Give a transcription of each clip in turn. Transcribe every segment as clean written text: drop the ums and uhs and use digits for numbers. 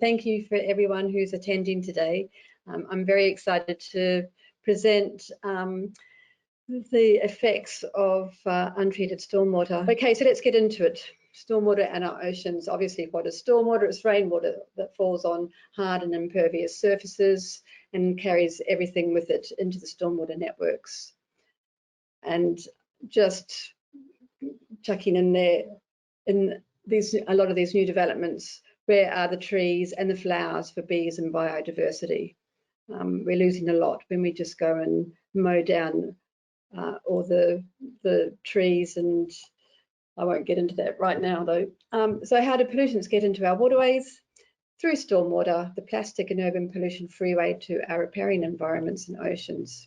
Thank you for everyone who's attending today. I'm very excited to present the effects of untreated stormwater. Okay, so let's get into it. Stormwater and our oceans. Obviously, what is stormwater? It's rainwater that falls on hard and impervious surfaces and carries everything with it into the stormwater networks. And just chucking in there, in a lot of these new developments, where are the trees and the flowers for bees and biodiversity? We're losing a lot when we just go and mow down all the trees, and I won't get into that right now though. So how do pollutants get into our waterways? Through stormwater, the plastic and urban pollution freeway to our riparian environments and oceans.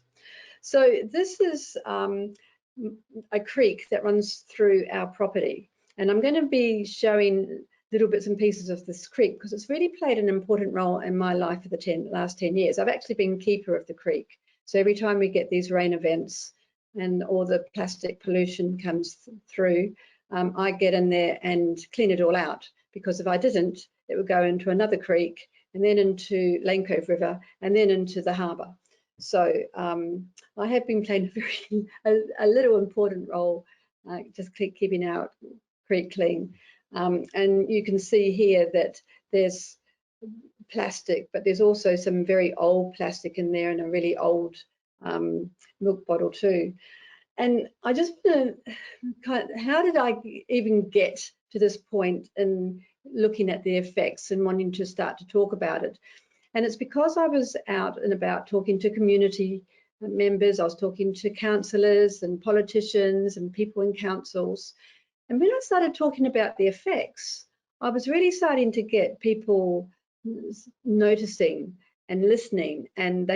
So this is a creek that runs through our property, and I'm going to be showing little bits and pieces of this creek because it's really played an important role in my life for the last 10 years. I've actually been keeper of the creek. So every time we get these rain events and all the plastic pollution comes through, I get in there and clean it all out, because if I didn't, it would go into another creek and then into Lane Cove River and then into the harbour. So I have been playing a little important role, just keeping our creek clean. And you can see here that there's plastic, but there's also some very old plastic in there and a really old milk bottle too. And I just want to, how did I even get to this point in looking at the effects and wanting to start to talk about it? And it's because I was out and about talking to community members, I was talking to councillors and politicians and people in councils. And when I started talking about the effects, I was really starting to get people noticing and listening, and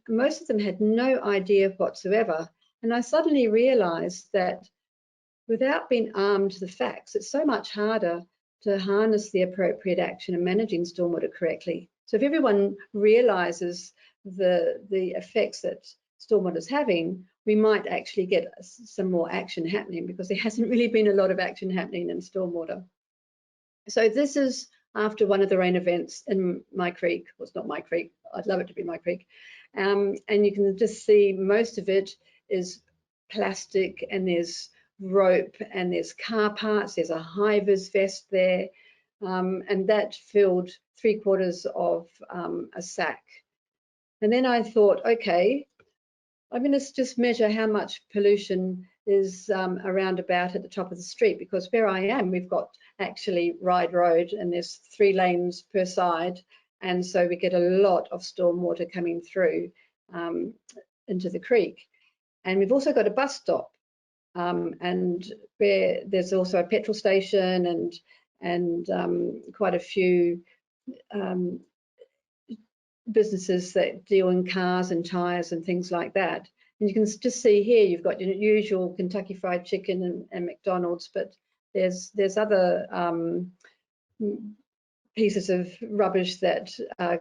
most of them had no idea whatsoever. And I suddenly realized that without being armed to the facts, it's so much harder to harness the appropriate action in managing stormwater correctly. So if everyone realizes the effects that stormwater is having, we might actually get some more action happening, because there hasn't really been a lot of action happening in stormwater. So this is after one of the rain events in my creek. Well, it's not my creek, I'd love it to be my creek. And you can just see most of it is plastic, and there's rope, and there's car parts, there's a high-vis vest there, and that filled 3/4 of a sack. And then I thought, okay, I'm going to just measure how much pollution is around about at the top of the street, because where I am, we've got actually Ryde Road, and there's 3 lanes per side, and so we get a lot of stormwater coming through into the creek. And we've also got a bus stop, and where there's also a petrol station and quite a few businesses that deal in cars and tyres and things like that. And you can just see here, you've got your usual Kentucky Fried Chicken and McDonald's, but there's other pieces of rubbish that are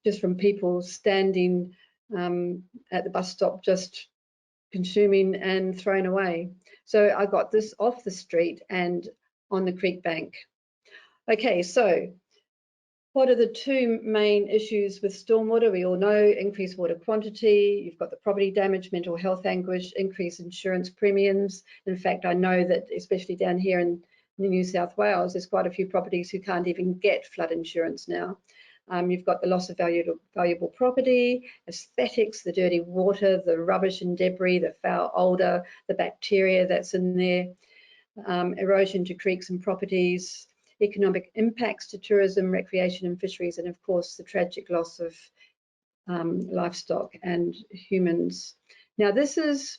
just from people standing at the bus stop, just consuming and thrown away. So I got this off the street and on the creek bank. Okay, so what are the 2 main issues with stormwater? We all know increased water quantity, you've got the property damage, mental health anguish, increased insurance premiums. In fact, I know that especially down here in New South Wales, there's quite a few properties who can't even get flood insurance now. You've got the loss of valuable property, aesthetics, the dirty water, the rubbish and debris, the foul odour, the bacteria that's in there, erosion to creeks and properties, economic impacts to tourism, recreation and fisheries, and of course the tragic loss of livestock and humans. Now this is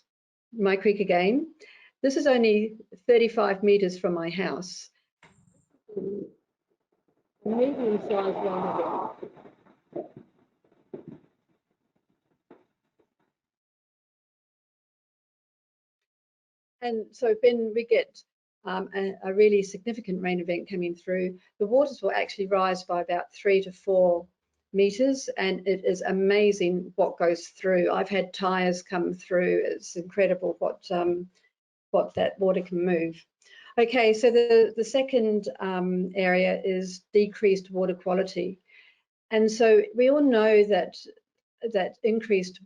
my creek again. This is only 35 metres from my house. Medium-sized one again. And so when we get a really significant rain event coming through, the waters will actually rise by about 3 to 4 metres, and it is amazing what goes through. I've had tyres come through. It's incredible what that water can move. Okay, so the second area is decreased water quality. And so we all know that increased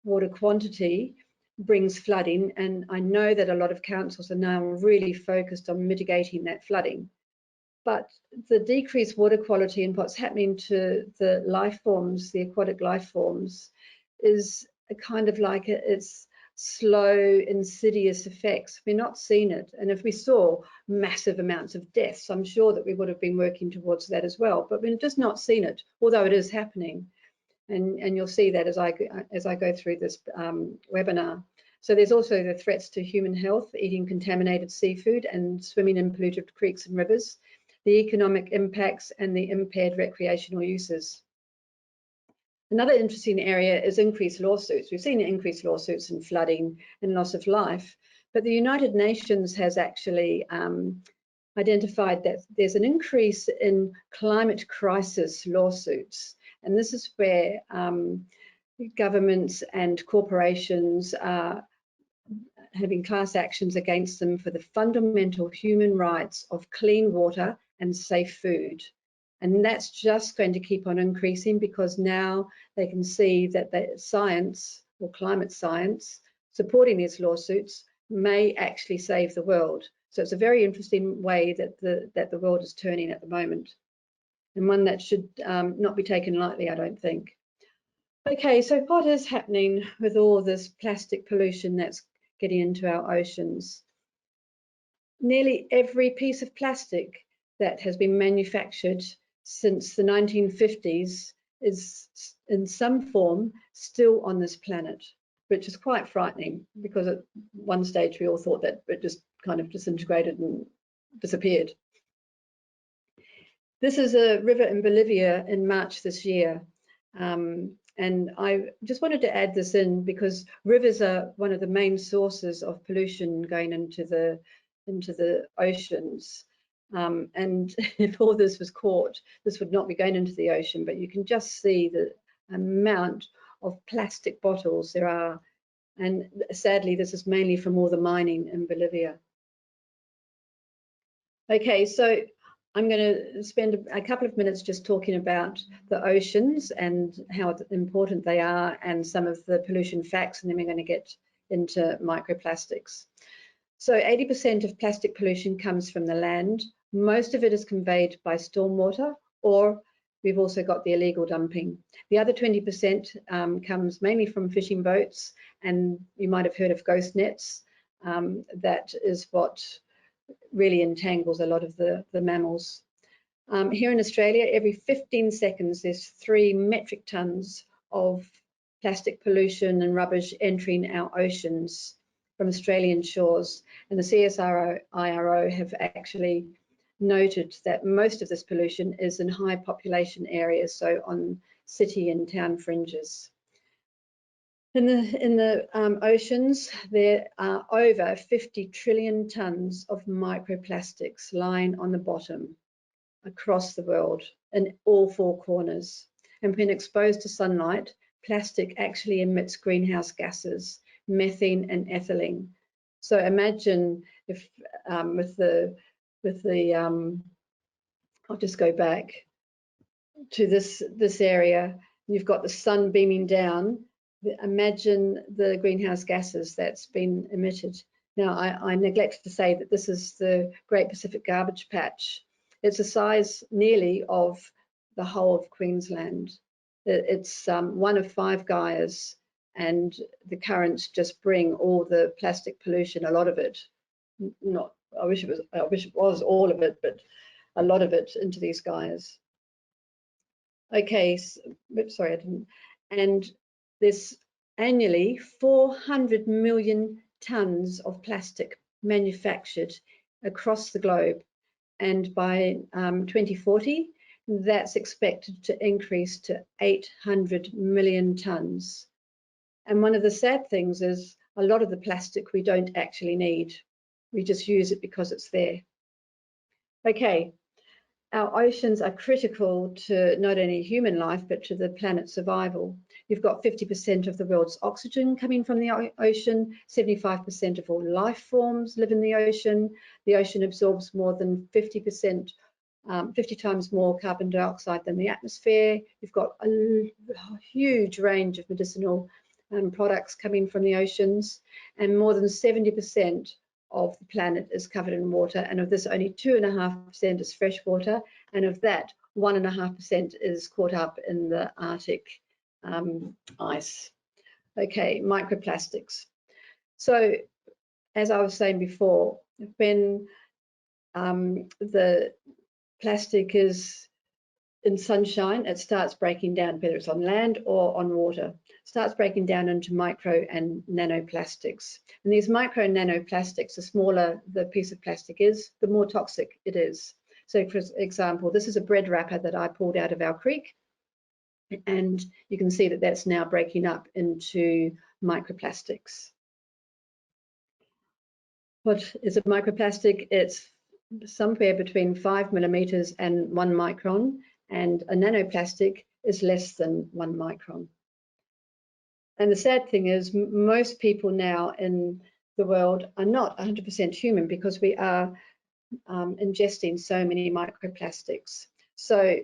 water quantity brings flooding, and I know that a lot of councils are now really focused on mitigating that flooding. But the decreased water quality and what's happening to the life forms, the aquatic life forms, is a kind of like it's slow, insidious effects. We're not seeing it. And if we saw massive amounts of deaths, I'm sure that we would have been working towards that as well. But we're just not seeing it, although it is happening. And you'll see that as I go through this webinar. So there's also the threats to human health, eating contaminated seafood and swimming in polluted creeks and rivers, the economic impacts and the impaired recreational uses. Another interesting area is increased lawsuits. We've seen increased lawsuits in flooding and loss of life, but the United Nations has actually identified that there's an increase in climate crisis lawsuits. And this is where governments and corporations are having class actions against them for the fundamental human rights of clean water and safe food. And that's just going to keep on increasing because now they can see that the science or climate science supporting these lawsuits may actually save the world. So it's a very interesting way that the world is turning at the moment, and one that should not be taken lightly, I don't think. Okay, so what is happening with all this plastic pollution that's getting into our oceans? Nearly every piece of plastic that has been manufactured since the 1950s is in some form still on this planet, which is quite frightening because at one stage we all thought that it just kind of disintegrated and disappeared. This is a river in Bolivia in March this year. And I just wanted to add this in because rivers are one of the main sources of pollution going into the oceans. And if all this was caught, this would not be going into the ocean, but you can just see the amount of plastic bottles there are. And sadly, this is mainly from all the mining in Bolivia. Okay, so I'm going to spend a couple of minutes just talking about the oceans and how important they are and some of the pollution facts, and then we're going to get into microplastics. So 80% of plastic pollution comes from the land. Most of it is conveyed by stormwater, or we've also got the illegal dumping. The other 20% comes mainly from fishing boats, and you might have heard of ghost nets. That is what really entangles a lot of the mammals. Here in Australia, every 15 seconds, there's 3 metric tons of plastic pollution and rubbish entering our oceans from Australian shores. And the CSIRO have actually noted that most of this pollution is in high population areas, so on city and town fringes. In the oceans, there are over 50 trillion tons of microplastics lying on the bottom across the world in all 4 corners. And when exposed to sunlight, plastic actually emits greenhouse gases, methane and ethylene. So imagine if I'll just go back to this area. You've got the sun beaming down. Imagine the greenhouse gases that's been emitted. Now, I neglected to say that this is the Great Pacific Garbage Patch. It's the size nearly of the whole of Queensland. It's one of 5 gyres, and the currents just bring all the plastic pollution, a lot of it, I wish it was all of it, but a lot of it into these gyres. Okay, sorry, I didn't. And there's annually 400 million tons of plastic manufactured across the globe. And by 2040, that's expected to increase to 800 million tons. And one of the sad things is a lot of the plastic we don't actually need. We just use it because it's there. Okay, our oceans are critical to not only human life, but to the planet's survival. You've got 50% of the world's oxygen coming from the ocean, 75% of all life forms live in the ocean. The ocean absorbs more than 50 times more carbon dioxide than the atmosphere. You've got a huge range of medicinal products coming from the oceans, and more than 70% of the planet is covered in water, and of this only 2.5% is fresh water, and of that 1.5% is caught up in the Arctic ice. Okay, microplastics. So as I was saying before, when the plastic is in sunshine, it starts breaking down, whether it's on land or on water. It starts breaking down into micro and nanoplastics. And these micro and nanoplastics, the smaller the piece of plastic is, the more toxic it is. So for example, this is a bread wrapper that I pulled out of our creek, and you can see that that's now breaking up into microplastics. What is a microplastic? It's somewhere between 5 millimeters and 1 micron, and a nanoplastic is less than 1 micron. And the sad thing is, most people now in the world are not 100% human, because we are ingesting so many microplastics. So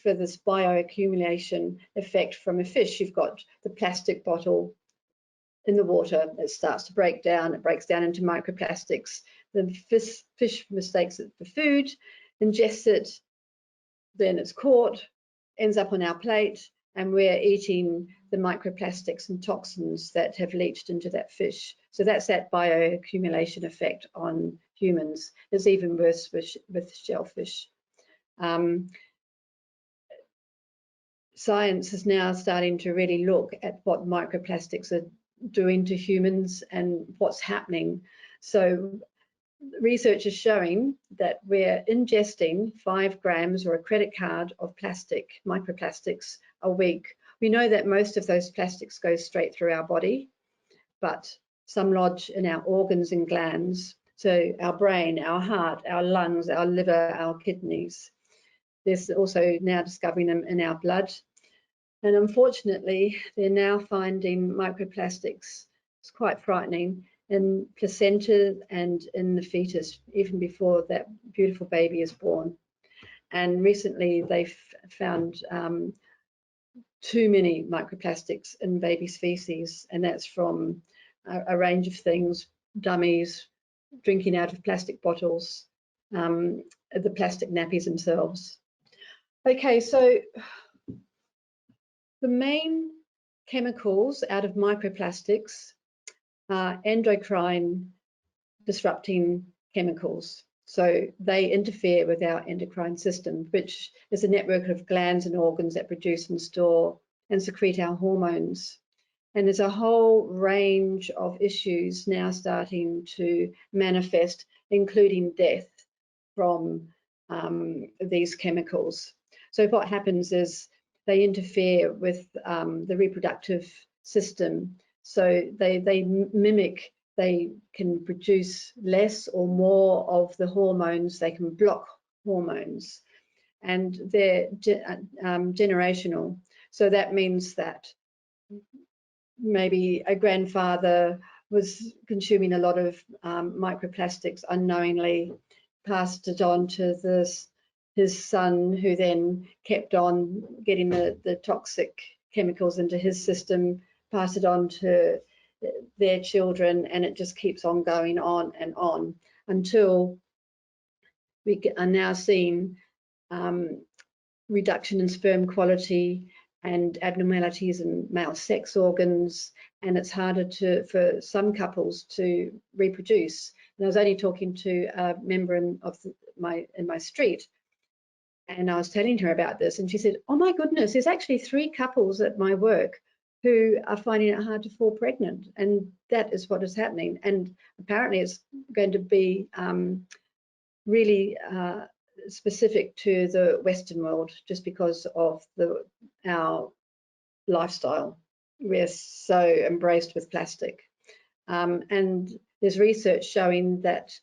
for this bioaccumulation effect from a fish, you've got the plastic bottle in the water, it starts to break down, it breaks down into microplastics. The fish mistakes it for food, ingests it, then it's caught, ends up on our plate, and we're eating the microplastics and toxins that have leached into that fish. So that's that bioaccumulation effect on humans. It's even worse with shellfish. Science is now starting to really look at what microplastics are doing to humans and what's happening. So research is showing that we're ingesting 5 grams or a credit card of plastic, microplastics, a week. We know that most of those plastics go straight through our body, but some lodge in our organs and glands. So our brain, our heart, our lungs, our liver, our kidneys. There's also now discovering them in our blood. And unfortunately, they're now finding microplastics, it's quite frightening, in placenta and in the fetus, even before that beautiful baby is born. And recently they've found too many microplastics in baby's feces, and that's from a range of things: dummies, drinking out of plastic bottles, the plastic nappies themselves. Okay, so the main chemicals out of microplastics are endocrine disrupting chemicals. So they interfere with our endocrine system, which is a network of glands and organs that produce and store and secrete our hormones. And there's a whole range of issues now starting to manifest, including death from these chemicals. So what happens is they interfere with the reproductive system. So they mimic, they can produce less or more of the hormones, they can block hormones, and they're generational. So that means that maybe a grandfather was consuming a lot of microplastics unknowingly, passed it on to his son, who then kept on getting the toxic chemicals into his system, passed it on to their children, and it just keeps on going on and on until we are now seeing reduction in sperm quality and abnormalities in male sex organs, and it's harder for some couples to reproduce. And I was only talking to a member in my street, and I was telling her about this, and she said, "Oh my goodness, there's actually 3 couples at my work who are finding it hard to fall pregnant," and that is what is happening. And apparently it's going to be really specific to the Western world, just because of our lifestyle. We're so embraced with plastic. And there's research showing that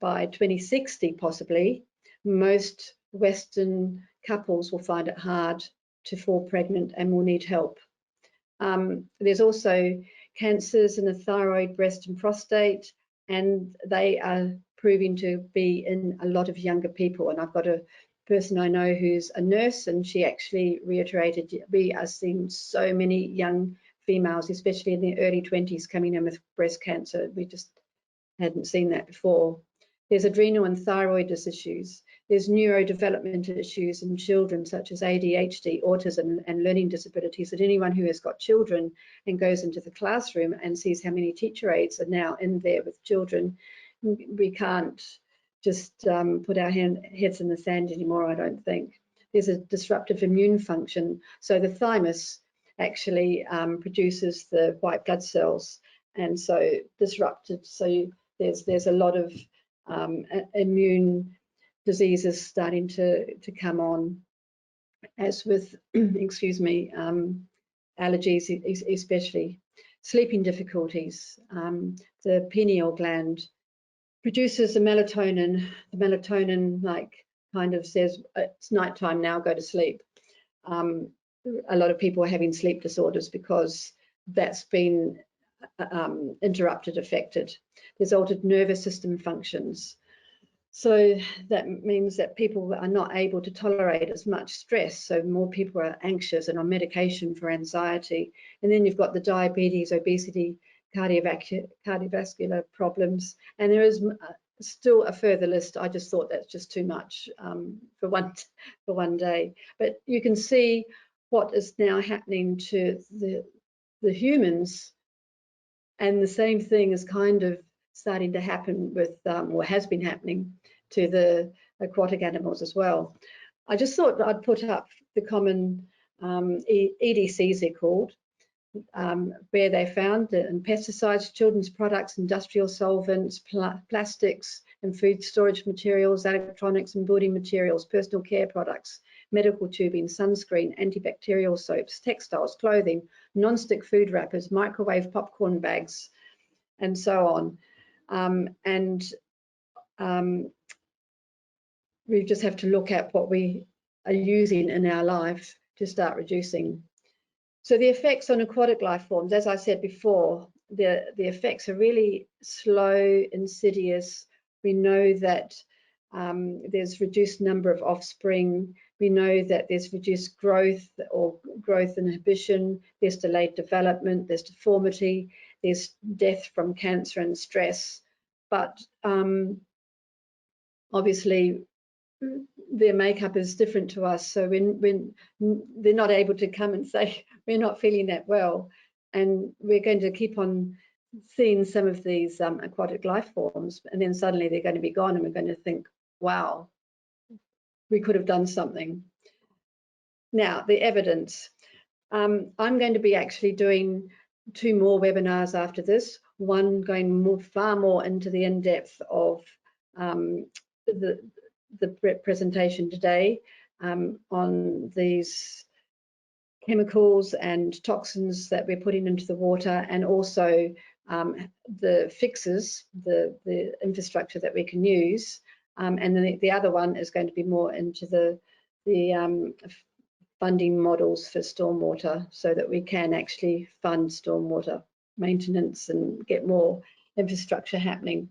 by 2060, possibly, most Western couples will find it hard to fall pregnant and will need help. There's also cancers in the thyroid, breast and prostate, and they are proving to be in a lot of younger people. And I've got a person I know who's a nurse, and she actually reiterated, we are seeing so many young females, especially in their early 20s, coming in with breast cancer. We just hadn't seen that before. There's adrenal and thyroid issues. There's neurodevelopmental issues in children, such as ADHD, autism, and learning disabilities. And anyone who has got children and goes into the classroom and sees how many teacher aides are now in there with children, we can't just put our heads in the sand anymore, I don't think. There's a disruptive immune function. So the thymus actually produces the white blood cells, and so disrupted. So there's a lot of immune diseases starting to come on, as with excuse me, allergies especially. Sleeping difficulties. The pineal gland produces the melatonin. The melatonin kind of says it's nighttime now, go to sleep. A lot of people are having sleep disorders because that's been interrupted, affected. There's altered nervous system functions. So that means that people are not able to tolerate as much stress. So more people are anxious and on medication for anxiety. And then you've got the diabetes, obesity, cardiovascular problems. And there is still a further list. I just thought that's just too much for one day. But you can see what is now happening to the humans, and the same thing is kind of starting to happen with, or has been happening to the aquatic animals as well. I just thought I'd put up the common EDCs, they're called, where they found in pesticides, children's products, industrial solvents, plastics and food storage materials, electronics and building materials, personal care products, medical tubing, sunscreen, antibacterial soaps, textiles, clothing, non-stick food wrappers, microwave popcorn bags, and so on. We just have to look at what we are using in our life to start reducing. So the effects on aquatic life forms, as I said before, the effects are really slow, insidious. We know that there's reduced number of offspring. We know that there's reduced growth or growth inhibition. There's delayed development. There's deformity. There's death from cancer and stress. But obviously, their makeup is different to us. So when they're not able to come and say, we're not feeling that well. And we're going to keep on seeing some of these aquatic life forms, and then suddenly they're going to be gone, and we're going to think, wow, we could have done something. Now, the evidence. I'm going to be actually doing 2 more webinars after this, one going far more into the in-depth of the presentation today on these chemicals and toxins that we're putting into the water, and also the fixes, the infrastructure that we can use. And then the other one is going to be more into the funding models for stormwater, so that we can actually fund stormwater maintenance and get more infrastructure happening.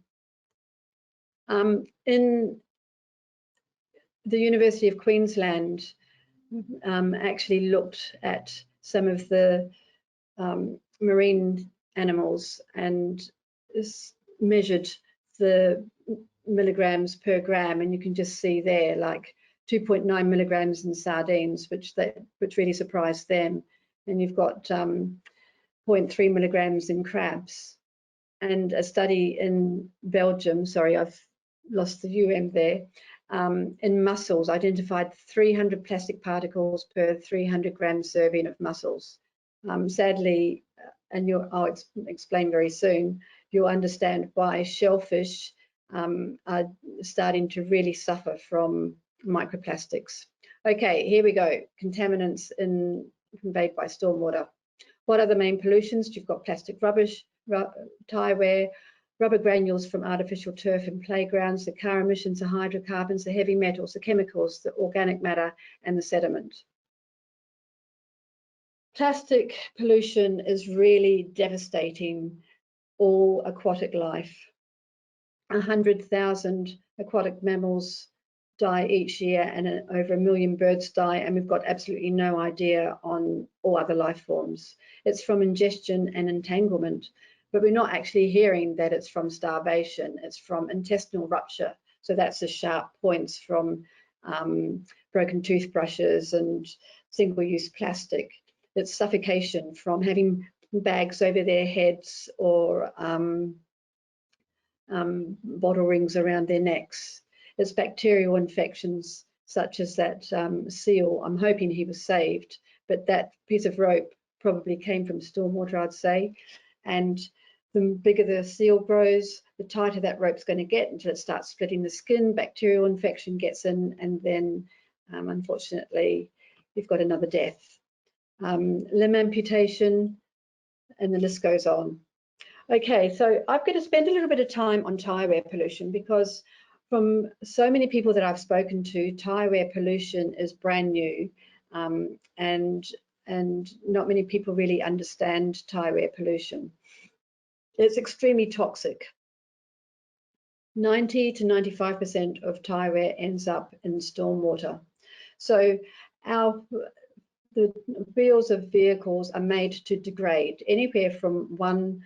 In the University of Queensland actually looked at some of the marine animals and measured the milligrams per gram, and you can just see there, like 2.9 milligrams in sardines, which really surprised them, and you've got 0.3 milligrams in crabs. And a study in Belgium, sorry, I've lost the there, in mussels identified 300 plastic particles per 300 gram serving of mussels. Sadly, and I'll explain very soon, you'll understand why shellfish are starting to really suffer from microplastics. Okay, here we go. Contaminants conveyed by stormwater. What are the main pollutions? You've got plastic rubbish, tyre, rubber granules from artificial turf and playgrounds, the car emissions, the hydrocarbons, the heavy metals, the chemicals, the organic matter, and the sediment. Plastic pollution is really devastating all aquatic life. 100,000 aquatic mammals die each year, and over 1 million birds die, and we've got absolutely no idea on all other life forms. It's from ingestion and entanglement, but we're not actually hearing that it's from starvation. It's from intestinal rupture. So that's the sharp points from broken toothbrushes and single-use plastic. It's suffocation from having bags over their heads or bottle rings around their necks. It's bacterial infections such as that seal. I'm hoping he was saved, but that piece of rope probably came from stormwater, I'd say. And the bigger the seal grows, the tighter that rope's going to get until it starts splitting the skin, bacterial infection gets in, and then unfortunately you've got another death. Limb amputation, and the list goes on. Okay, so I'm going to spend a little bit of time on tyre pollution, because from so many people that I've spoken to, tyre pollution is brand new, and not many people really understand tyre pollution. It's extremely toxic. 90 to 95% of tyre ends up in stormwater. So the wheels of vehicles are made to degrade anywhere from 1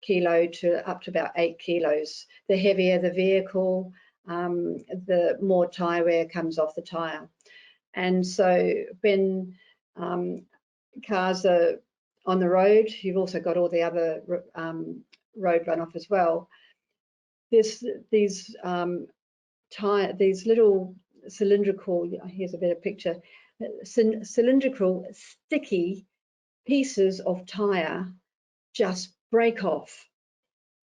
kilo to up to about 8 kilos. The heavier the vehicle, the more tyre comes off the tyre. And so when cars are on the road, you've also got all the other road runoff as well. These little cylindrical, here's a better picture, cylindrical sticky pieces of tyre just break off,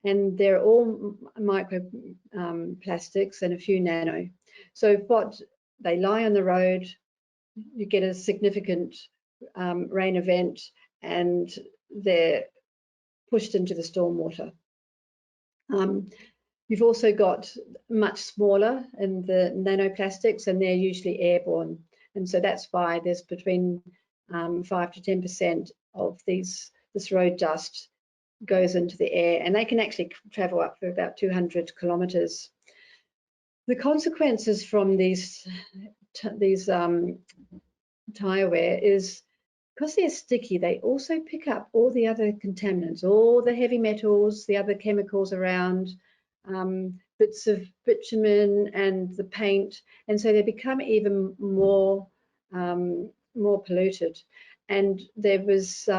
and they're all micro plastics and a few nano. So what they lie on the road, you get a significant rain event and they're pushed into the stormwater. You've also got much smaller in the nanoplastics, and they're usually airborne. And so that's why there's between 5 to 10% of this road dust goes into the air, and they can actually travel up for about 200 kilometres. The consequences from these tyre wear is, because they're sticky, they also pick up all the other contaminants, all the heavy metals, the other chemicals around, bits of bitumen and the paint, and so they become even more polluted. And there was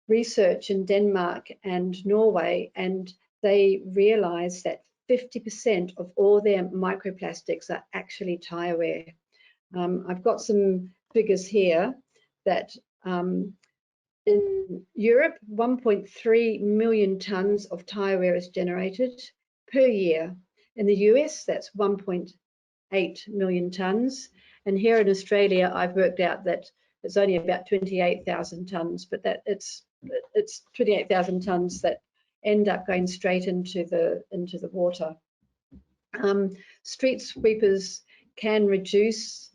research in Denmark and Norway, and they realized that 50% of all their microplastics are actually tyre wear. I've got some figures here that in Europe, 1.3 million tonnes of tyre wear is generated per year. In the US, that's 1.8 million tonnes. And here in Australia, I've worked out that it's only about 28,000 tonnes, but that it's 28,000 tonnes that end up going straight into the water. Street sweepers can reduce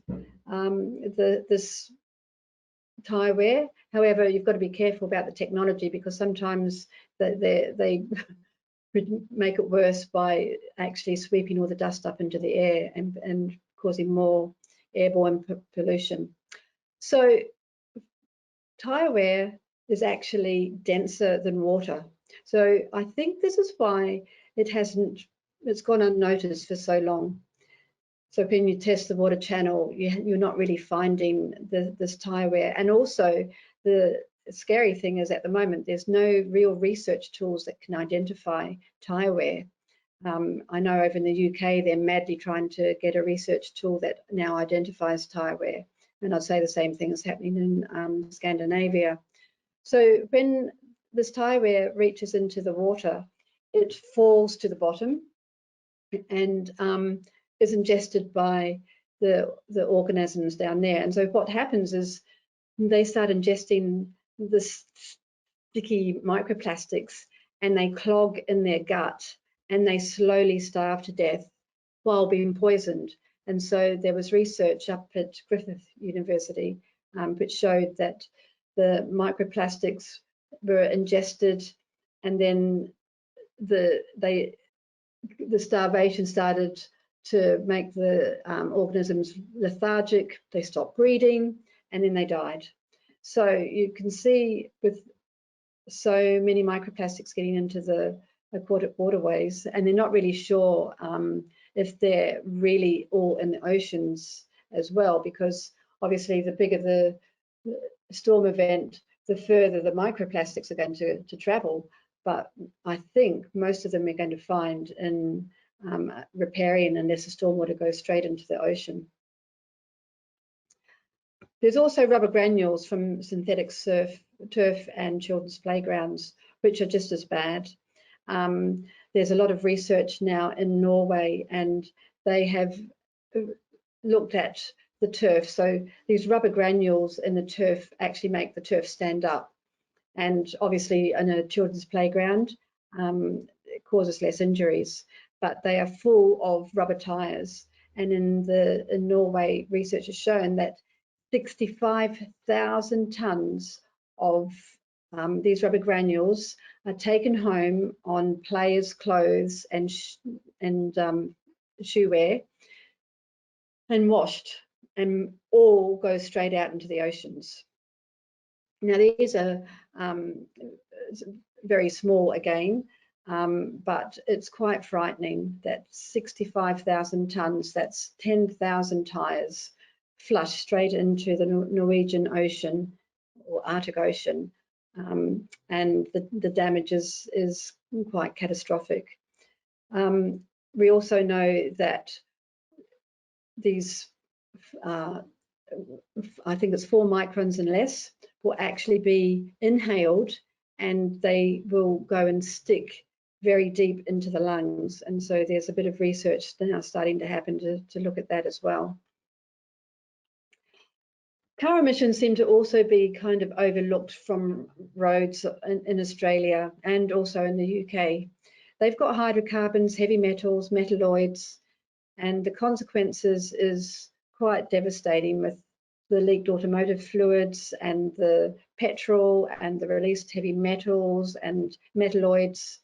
this tyre wear. However, you've got to be careful about the technology, because sometimes they make it worse by actually sweeping all the dust up into the air and causing more airborne pollution. So tyre wear is actually denser than water. So I think this is why it's gone unnoticed for so long. So when you test the water channel, you're not really finding this tyre wear. And also the scary thing is, at the moment, there's no real research tools that can identify tyre wear. I know over in the UK, they're madly trying to get a research tool that now identifies tyre wear. And I'd say the same thing is happening in Scandinavia. So when this tyre wear reaches into the water, it falls to the bottom and is ingested by the organisms down there. And so what happens is they start ingesting this sticky microplastics, and they clog in their gut, and they slowly starve to death while being poisoned. And so there was research up at Griffith University which showed that the microplastics were ingested, and then the starvation started to make the organisms lethargic. They stopped breeding, and then they died. So you can see with so many microplastics getting into the aquatic waterways, and they're not really sure if they're really all in the oceans as well, because obviously the bigger the storm event, the further the microplastics are going to travel. But I think most of them are going to find in riparian, unless the stormwater goes straight into the ocean. There's also rubber granules from synthetic turf and children's playgrounds, which are just as bad. There's a lot of research now in Norway, and they have looked at the turf. So these rubber granules in the turf actually make the turf stand up. And obviously in a children's playground, it causes less injuries, but they are full of rubber tyres. And in Norway, research has shown that 65,000 tonnes of these rubber granules are taken home on players' clothes and shoe wear and washed, and all go straight out into the oceans. Now these are very small again, but it's quite frightening that 65,000 tonnes, that's 10,000 tyres, flush straight into the Norwegian Ocean or Arctic Ocean, and the damage is quite catastrophic. We also know that these, I think it's 4 microns and less, will actually be inhaled, and they will go and stick very deep into the lungs. And so there's a bit of research now starting to happen to look at that as well. Car emissions seem to also be kind of overlooked from roads in Australia and also in the UK. They've got hydrocarbons, heavy metals, metalloids, and the consequences is quite devastating, with the leaked automotive fluids and the petrol and the released heavy metals and metalloids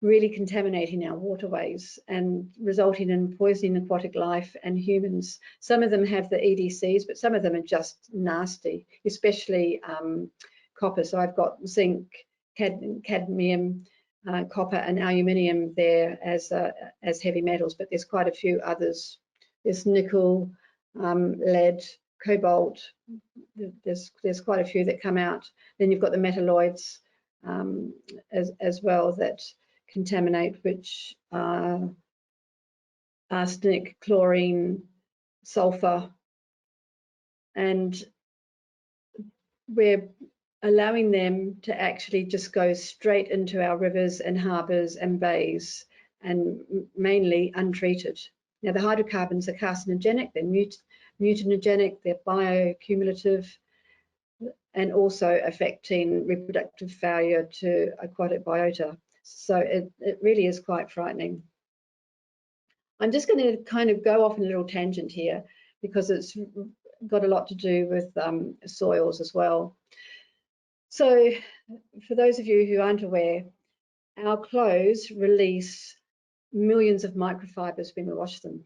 really contaminating our waterways and resulting in poisoning aquatic life and humans. Some of them have the EDCs, but some of them are just nasty, especially copper. So I've got zinc, cadmium, copper and aluminium there as heavy metals, but there's quite a few others. There's nickel, lead, cobalt. There's quite a few that come out. Then you've got the metalloids as well that contaminate, which are arsenic, chlorine, sulfur, and we're allowing them to actually just go straight into our rivers and harbours and bays, and mainly untreated. Now the hydrocarbons are carcinogenic, they're mutagenic, they're bioaccumulative, and also affecting reproductive failure to aquatic biota. So it really is quite frightening. I'm just going to kind of go off on a little tangent here, because it's got a lot to do with soils as well. So for those of you who aren't aware, our clothes release millions of microfibers when we wash them.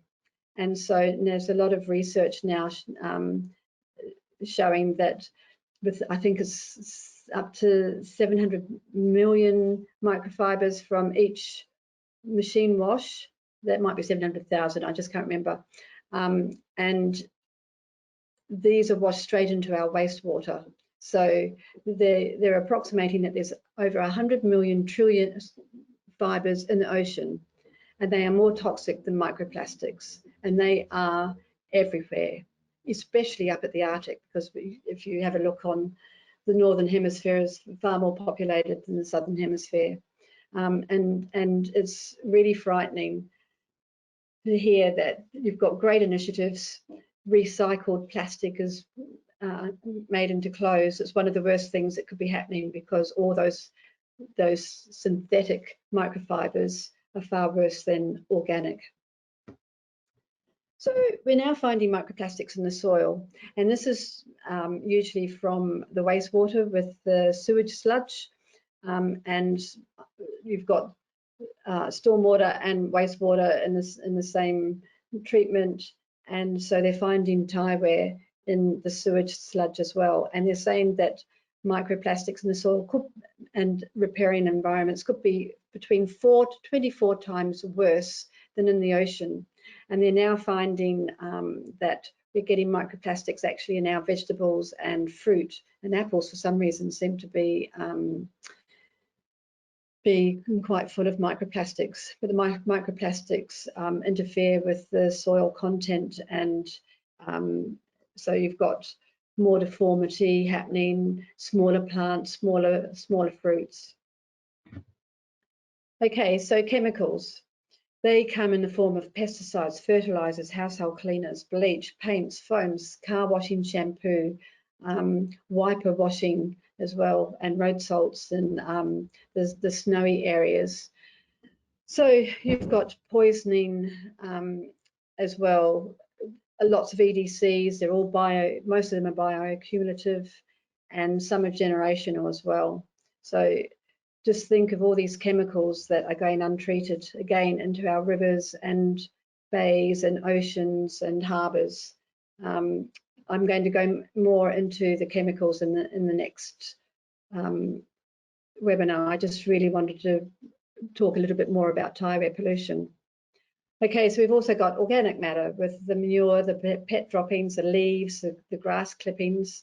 And so there's a lot of research now showing that with, I think it's up to 700 million microfibers from each machine wash. That might be 700,000, I just can't remember. And these are washed straight into our wastewater. So they're approximating that there's over 100 million trillion fibers in the ocean, and they are more toxic than microplastics, and they are everywhere, especially up at the Arctic, because if you have a look on the northern hemisphere, is far more populated than the southern hemisphere, and it's really frightening to hear that you've got great initiatives. Recycled plastic is made into clothes. It's one of the worst things that could be happening, because all those synthetic microfibers are far worse than organic. So we're now finding microplastics in the soil, and this is usually from the wastewater with the sewage sludge, and you've got stormwater and wastewater in the same treatment, and so they're finding tyre in the sewage sludge as well, and they're saying that microplastics in the soil and riparian environments could be between 4 to 24 times worse than in the ocean. And they're now finding that we're getting microplastics actually in our vegetables and fruit, and apples for some reason seem to be quite full of microplastics. But the microplastics interfere with the soil content, and so you've got more deformity happening, smaller plants, smaller fruits. Okay, so chemicals. They come in the form of pesticides, fertilizers, household cleaners, bleach, paints, foams, car washing shampoo, wiper washing as well, and road salts in the snowy areas. So you've got poisoning as well. Lots of EDCs, they're all most of them are bioaccumulative, and some are generational as well. So just think of all these chemicals that are going untreated again into our rivers and bays and oceans and harbours. I'm going to go more into the chemicals in the next webinar. I just really wanted to talk a little bit more about tyre pollution. Okay, so we've also got organic matter with the manure, the pet droppings, the leaves, the grass clippings,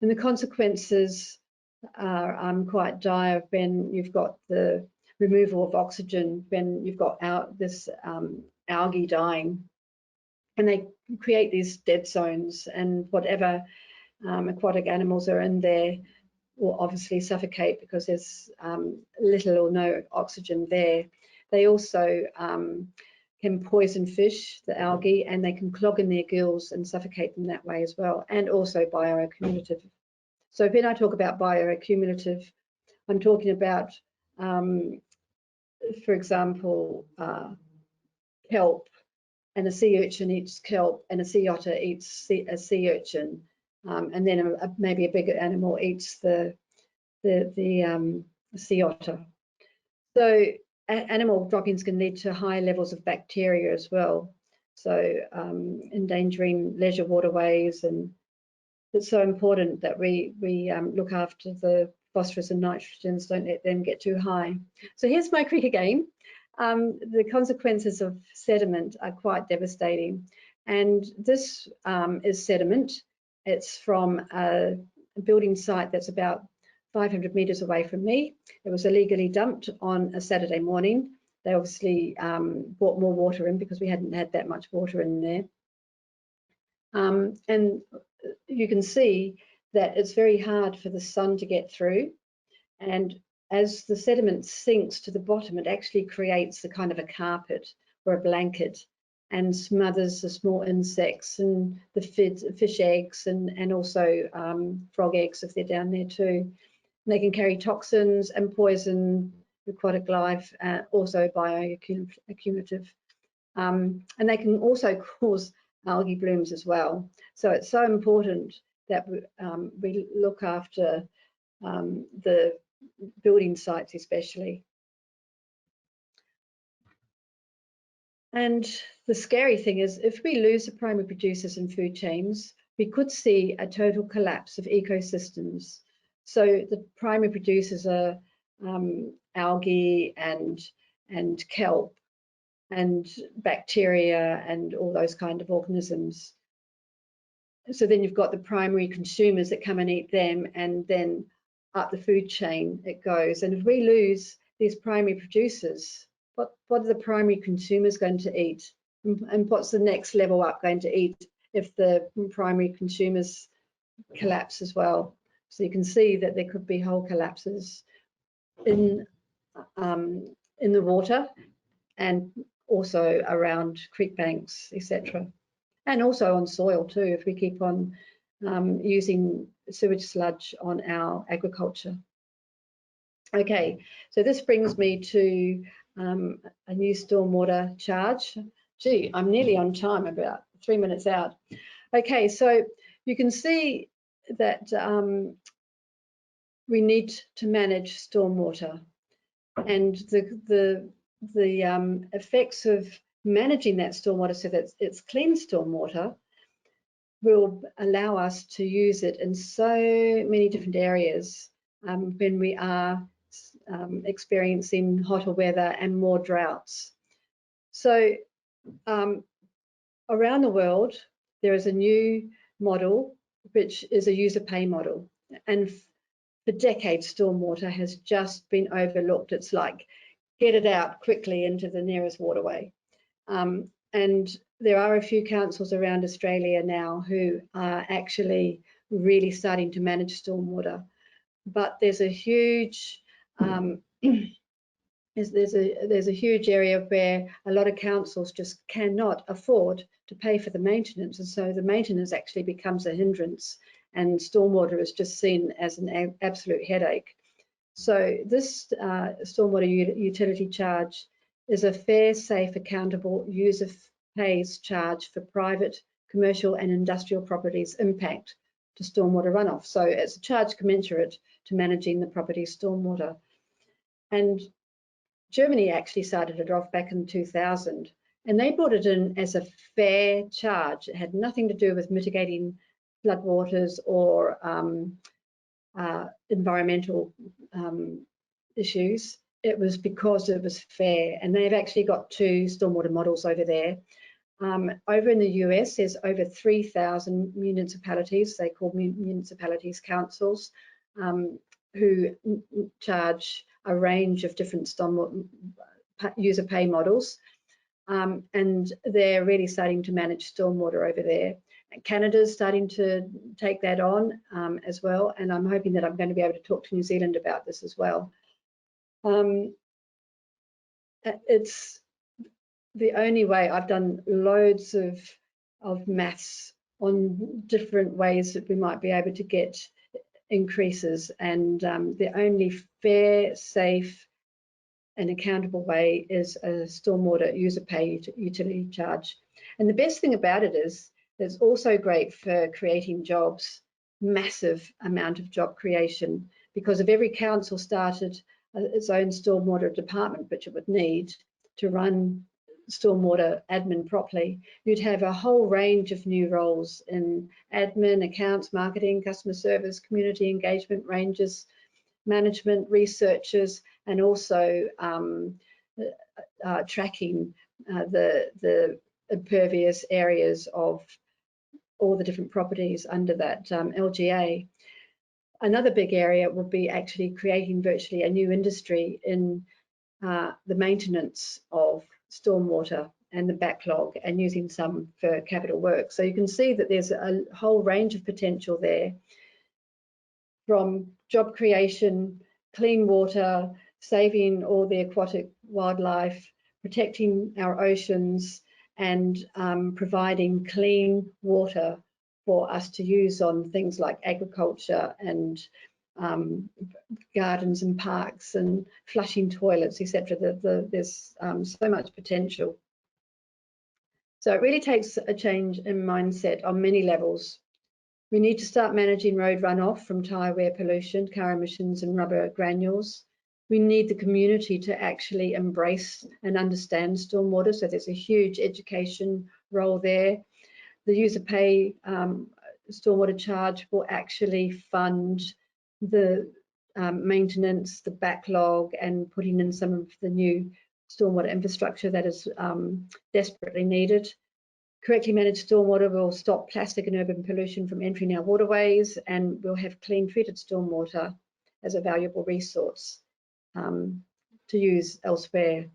and the consequences are quite dire when you've got the removal of oxygen, when you've got this algae dying, and they create these dead zones, and whatever aquatic animals are in there will obviously suffocate because there's little or no oxygen there. They also can poison fish, the algae, and they can clog in their gills and suffocate them that way as well, and also bioaccumulative. So when I talk about bioaccumulative, I'm talking about, for example, kelp, and a sea urchin eats kelp, and a sea otter eats a sea urchin, and then maybe a bigger animal eats the sea otter. So animal droppings can lead to high levels of bacteria as well, so endangering leisure waterways, and it's so important that we look after the phosphorus and nitrogens, don't let them get too high. So here's my creek again. The consequences of sediment are quite devastating, and this is sediment. It's from a building site that's about 500 metres away from me. It was illegally dumped on a Saturday morning. They obviously brought more water in because we hadn't had that much water in there. And you can see that it's very hard for the sun to get through. And as the sediment sinks to the bottom, it actually creates a kind of a carpet or a blanket and smothers the small insects and the fish eggs and also frog eggs if they're down there too. And they can carry toxins and poison aquatic life, also bioaccumulative. And they can also cause algae blooms as well. So it's so important that we look after the building sites especially. And the scary thing is, if we lose the primary producers in food chains, we could see a total collapse of ecosystems. So the primary producers are algae and kelp and bacteria and all those kind of organisms. So then you've got the primary consumers that come and eat them, and then up the food chain it goes. And if we lose these primary producers, what are the primary consumers going to eat? And what's the next level up going to eat if the primary consumers collapse as well? So you can see that there could be whole collapses in the water and also around creek banks, etc. And also on soil too, if we keep on using sewage sludge on our agriculture. Okay, so this brings me to a new stormwater charge Gee, I'm nearly on time, about 3 minutes out. Okay, so you can see that we need to manage stormwater, and the effects of managing that stormwater so that it's clean stormwater will allow us to use it in so many different areas when we are experiencing hotter weather and more droughts. So around the world, there is a new model, which is a user pay model. And for decades, stormwater has just been overlooked. It's like, get it out quickly into the nearest waterway. And there are a few councils around Australia now who are actually really starting to manage stormwater. But there's a huge there's a huge area where a lot of councils just cannot afford to pay for the maintenance, and so the maintenance actually becomes a hindrance, and stormwater is just seen as an absolute headache. So this stormwater utility charge is a fair, safe, accountable, user pays charge for private, commercial and industrial properties impact to stormwater runoff. So it's a charge commensurate to managing the property's stormwater. And Germany actually started it off back in 2000, and they brought it in as a fair charge. It had nothing to do with mitigating floodwaters or environmental issues. It was because it was fair, and they've actually got 2 stormwater models over there. Over in the US, there's over 3,000 municipalities, they call municipalities councils, who charge a range of different user pay models, and they're really starting to manage stormwater over there. Canada's starting to take that on as well, and I'm hoping that I'm going to be able to talk to New Zealand about this as well. It's the only way. I've done loads of maths on different ways that we might be able to get increases, and the only fair, safe and accountable way is a stormwater user pay utility charge. And the best thing about it is it's also great for creating jobs, massive amount of job creation, because if every council started its own stormwater department, which it would need to run stormwater admin properly, you'd have a whole range of new roles in admin, accounts, marketing, customer service, community engagement, rangers, management, researchers, and also tracking the impervious areas of all the different properties under that LGA. Another big area would be actually creating virtually a new industry in the maintenance of stormwater and the backlog, and using some for capital work. So you can see that there's a whole range of potential there, from job creation, clean water, saving all the aquatic wildlife, protecting our oceans, and providing clean water for us to use on things like agriculture and gardens and parks and flushing toilets, etc. There's so much potential. So it really takes a change in mindset on many levels. We need to start managing road runoff from tyre wear pollution, car emissions and rubber granules. We need the community to actually embrace and understand stormwater, so there's a huge education role there. The user pay stormwater charge will actually fund the maintenance, the backlog, and putting in some of the new stormwater infrastructure that is desperately needed. Correctly managed stormwater will stop plastic and urban pollution from entering our waterways, and we'll have clean treated stormwater as a valuable resource to use elsewhere.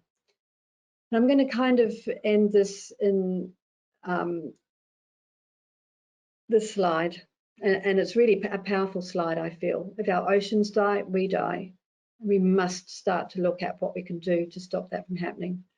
And I'm going to kind of end this in this slide, and it's really a powerful slide, I feel. If our oceans die, we die. We must start to look at what we can do to stop that from happening.